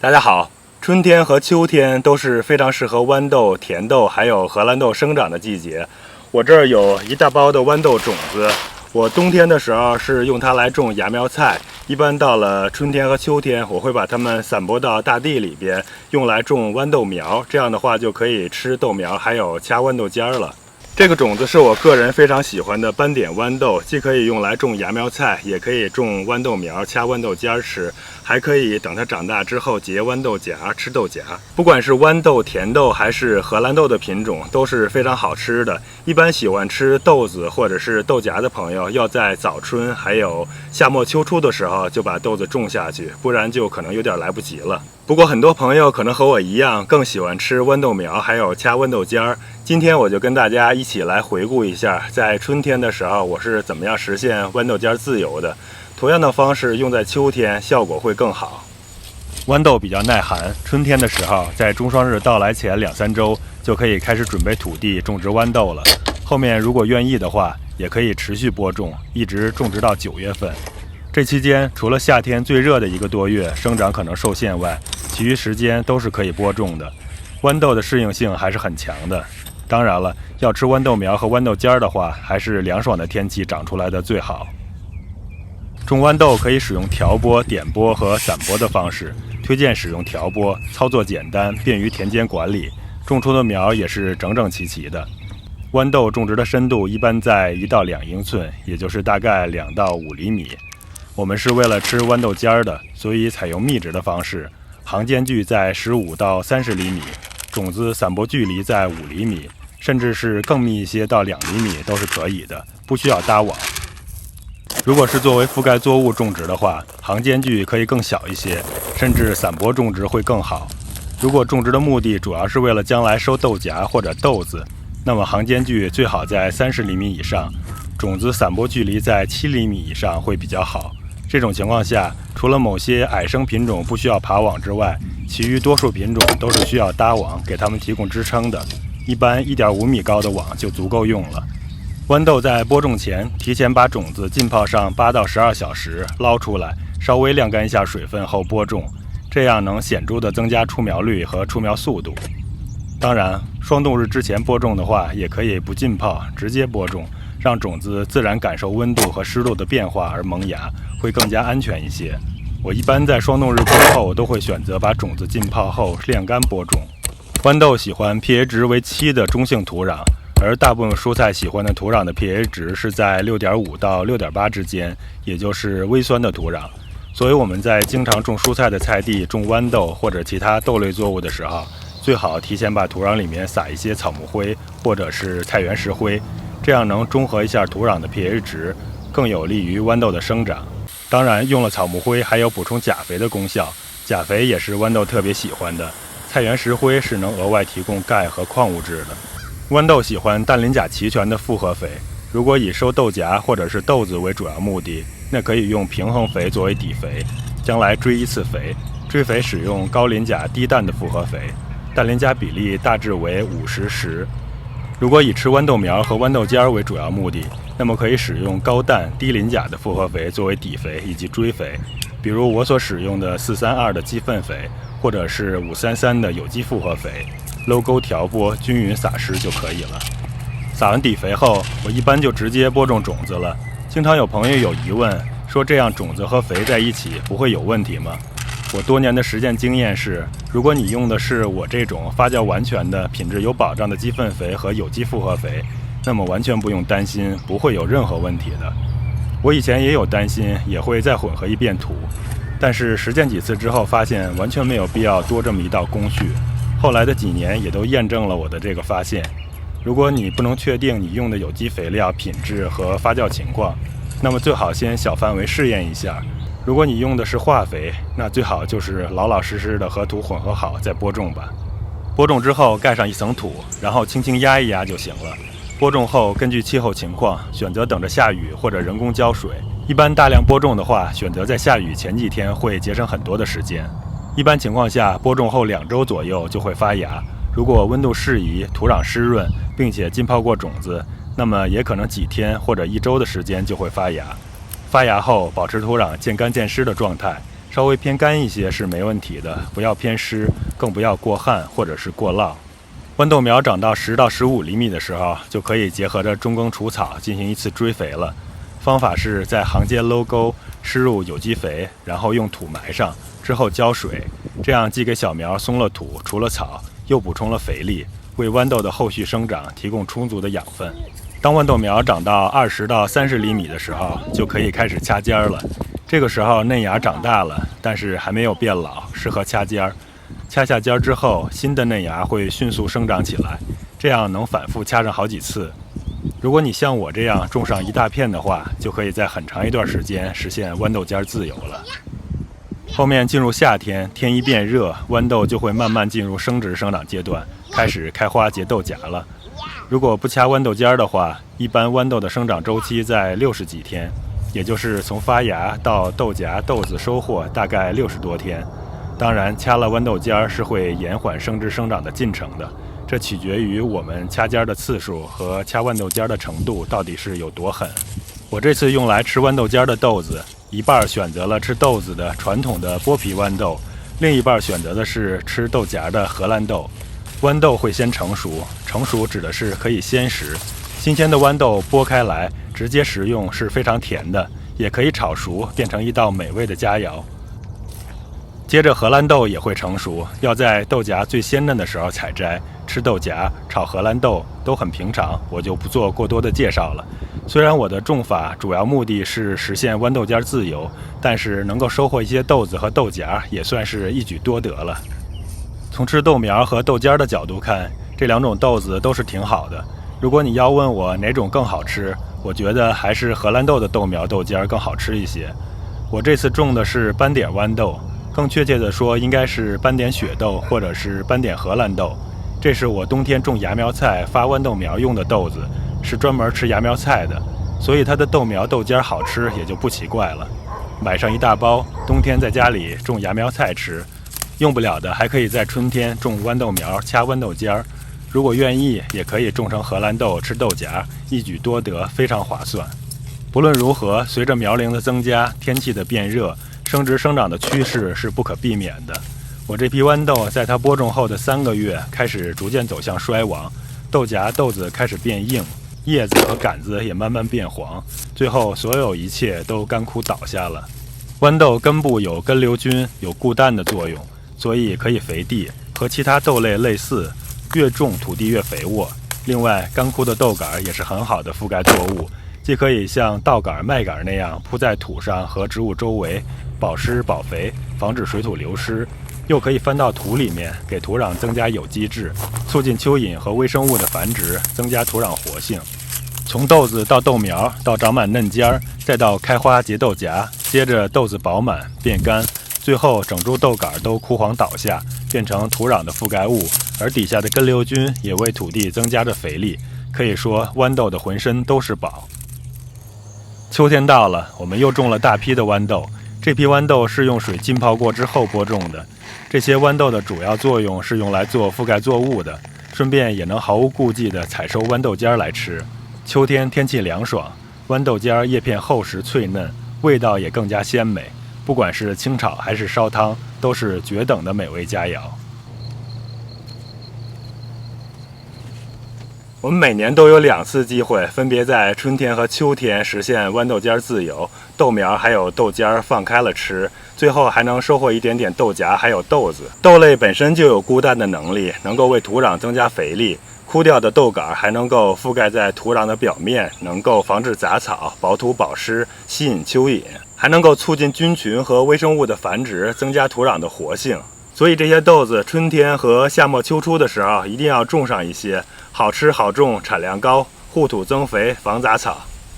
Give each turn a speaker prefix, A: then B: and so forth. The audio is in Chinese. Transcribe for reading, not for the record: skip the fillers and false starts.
A: 大家好，春天和秋天都是非常适合豌豆、甜豆还有荷兰豆生长的季节。我这儿有一大包的豌豆种子，我冬天的时候是用它来种芽苗菜，一般到了春天和秋天，我会把它们散播到大地里边，用来种豌豆苗，这样的话就可以吃豆苗，还有掐豌豆尖儿了。这个种子是我个人非常喜欢的斑点豌豆，既可以用来种芽苗菜，也可以种豌豆苗掐豌豆尖儿吃，还可以等它长大之后结豌豆荚吃豆荚。不管是豌豆、甜豆还是荷兰豆的品种都是非常好吃的。一般喜欢吃豆子或者是豆荚的朋友，要在早春还有夏末秋初的时候就把豆子种下去，不然就可能有点来不及了。不过很多朋友可能和我一样，更喜欢吃豌豆苗还有掐豌豆尖儿。今天我就跟大家一起来回顾一下，在春天的时候我是怎么样实现豌豆尖自由的。同样的方式用在秋天，效果会更好。豌豆比较耐寒，春天的时候，在中霜日到来前2-3周就可以开始准备土地种植豌豆了。后面如果愿意的话，也可以持续播种，一直种植到9月份。这期间，除了夏天最热的1个多月生长可能受限外，其余时间都是可以播种的。豌豆的适应性还是很强的。当然了，要吃豌豆苗和豌豆尖的话，还是凉爽的天气长出来的最好。种豌豆可以使用调播、点播和散播的方式，推荐使用调播，操作简单，便于田间管理，种出的苗也是整整齐齐的。豌豆种植的深度一般在1到2英寸，也就是大概2到5厘米。我们是为了吃豌豆尖的，所以采用密植的方式，行间距在15到30厘米，种子散播距离在5厘米，甚至是更密一些到2厘米都是可以的，不需要搭网。如果是作为覆盖作物种植的话，行间距可以更小一些，甚至散播种植会更好。如果种植的目的主要是为了将来收豆荚或者豆子，那么行间距最好在30厘米以上，种子散播距离在7厘米以上会比较好。这种情况下，除了某些矮生品种不需要爬网之外，其余多数品种都是需要搭网给它们提供支撑的，一般1.5米高的网就足够用了。豌豆在播种前，提前把种子浸泡上8到12小时，捞出来，稍微晾干一下水分后播种，这样能显著地增加出苗率和出苗速度。当然，霜冻日之前播种的话，也可以不浸泡，直接播种，让种子自然感受温度和湿度的变化而萌芽，会更加安全一些。我一般在霜冻日过后都会选择把种子浸泡后晾干播种。豌豆喜欢 pH 值为7的中性土壤，而大部分蔬菜喜欢的土壤的 pH 值是在 6.5 到 6.8 之间，也就是微酸的土壤。所以我们在经常种蔬菜的菜地种豌豆或者其他豆类作物的时候，最好提前把土壤里面撒一些草木灰或者是菜园石灰，这样能中和一下土壤的 pH 值，更有利于豌豆的生长。当然，用了草木灰还有补充钾肥的功效，钾肥也是豌豆特别喜欢的。菜园石灰是能额外提供钙和矿物质的。豌豆喜欢氮磷钾齐全的复合肥，如果以收豆荚或者是豆子为主要目的，那可以用平衡肥作为底肥，将来追一次肥。追肥使用高磷钾低氮的复合肥，氮磷钾比例大致为50-10。如果以吃豌豆苗和豌豆尖为主要目的，那么可以使用高氮低磷钾的复合肥作为底肥以及追肥，比如我所使用的432的鸡粪肥，或者是533的有机复合肥，搂沟调播，均匀撒施就可以了。撒完底肥后，我一般就直接播种种子了。经常有朋友有疑问，说这样种子和肥在一起不会有问题吗？我多年的实践经验是，如果你用的是我这种发酵完全的、品质有保障的鸡粪肥和有机复合肥，那么完全不用担心，不会有任何问题的。我以前也有担心，也会再混合一遍土，但是实践几次之后发现完全没有必要多这么一道工序。后来的几年也都验证了我的这个发现。如果你不能确定你用的有机肥料品质和发酵情况，那么最好先小范围试验一下。如果你用的是化肥，那最好就是老老实实的和土混合好再播种吧。播种之后盖上一层土，然后轻轻压一压就行了。播种后根据气候情况选择等着下雨或者人工浇水。一般大量播种的话，选择在下雨前几天会节省很多的时间。一般情况下，播种后2周左右就会发芽。如果温度适宜、土壤湿润，并且浸泡过种子，那么也可能几天或者1周的时间就会发芽。发芽后保持土壤见干见湿的状态，稍微偏干一些是没问题的，不要偏湿，更不要过旱或者是过涝。豌豆苗长到10到15厘米的时候，就可以结合着中耕除草进行一次追肥了。方法是在行间搂沟，施入有机肥，然后用土埋上，之后浇水，这样既给小苗松了土、除了草，又补充了肥力，为豌豆的后续生长提供充足的养分。当豌豆苗长到20到30厘米的时候，就可以开始掐尖了。这个时候嫩芽长大了，但是还没有变老，适合掐尖。掐下尖之后，新的嫩芽会迅速生长起来，这样能反复掐上好几次。如果你像我这样种上一大片的话，就可以在很长一段时间实现豌豆尖自由了。后面进入夏天，天一变热，豌豆就会慢慢进入生殖生长阶段，开始开花结豆荚了。如果不掐豌豆尖的话，一般豌豆的生长周期在60几天，也就是从发芽到豆荚豆子收获大概60多天。当然，掐了豌豆尖是会延缓生殖生长的进程的，这取决于我们掐尖的次数和掐豌豆尖的程度到底是有多狠。我这次用来吃豌豆尖的豆子，一半选择了吃豆子的传统的剥皮豌豆，另一半选择的是吃豆荚的荷兰豆。豌豆会先成熟，成熟指的是可以鲜食。新鲜的豌豆剥开来直接食用是非常甜的，也可以炒熟变成一道美味的佳肴。接着荷兰豆也会成熟，要在豆荚最鲜嫩的时候采摘。吃豆荚、炒荷兰豆都很平常，我就不做过多的介绍了。虽然我的种法主要目的是实现豌豆尖自由，但是能够收获一些豆子和豆荚也算是一举多得了。从吃豆苗和豆尖的角度看，这两种豆子都是挺好的。如果你要问我哪种更好吃，我觉得还是荷兰豆的豆苗豆尖更好吃一些。我这次种的是斑点豌豆，更确切地说应该是斑点雪豆或者是斑点荷兰豆。这是我冬天种芽苗菜发豌豆苗用的豆子，是专门吃芽苗菜的，所以它的豆苗豆尖好吃也就不奇怪了。买上一大包，冬天在家里种芽苗菜吃，用不了的还可以在春天种豌豆苗掐豌豆尖儿。如果愿意，也可以种成荷兰豆吃豆荚，一举多得，非常划算。不论如何，随着苗龄的增加，天气的变热，生殖生长的趋势是不可避免的。我这批豌豆在它播种后的3个月开始逐渐走向衰亡，豆荚豆子开始变硬，叶子和杆子也慢慢变黄，最后所有一切都干枯倒下了。豌豆根部有根瘤菌，有固氮的作用，所以可以肥地，和其他豆类类似，越种土地越肥沃。另外，干枯的豆杆也是很好的覆盖作物，既可以像稻杆、麦杆那样铺在土上和植物周围，保湿保肥，防止水土流失，又可以翻到土里面，给土壤增加有机质，促进蚯蚓和微生物的繁殖，增加土壤活性。从豆子到豆苗，到长满嫩尖儿，再到开花结豆荚，接着豆子饱满变干，最后整株豆杆都枯黄倒下，变成土壤的覆盖物，而底下的根瘤菌也为土地增加着肥力。可以说，豌豆的浑身都是宝。秋天到了，我们又种了大批的豌豆。这批豌豆是用水浸泡过之后播种的。这些豌豆的主要作用是用来做覆盖作物的，顺便也能毫无顾忌地采收豌豆尖来吃。秋天天气凉爽，豌豆尖叶片厚实脆嫩，味道也更加鲜美。不管是清炒还是烧汤，都是绝等的美味佳肴。我们每年都有2次机会，分别在春天和秋天实现豌豆尖自由，豆苗还有豆尖放开了吃，最后还能收获一点点豆荚还有豆子。豆类本身就有固氮的能力，能够为土壤增加肥力，枯掉的豆杆还能够覆盖在土壤的表面，能够防治杂草，保土保湿，吸引蚯蚓，还能够促进菌群和微生物的繁殖，增加土壤的活性。所以这些豆子春天和夏末秋初的时候一定要种上一些，好吃好种，产量高，护土增肥，防杂草。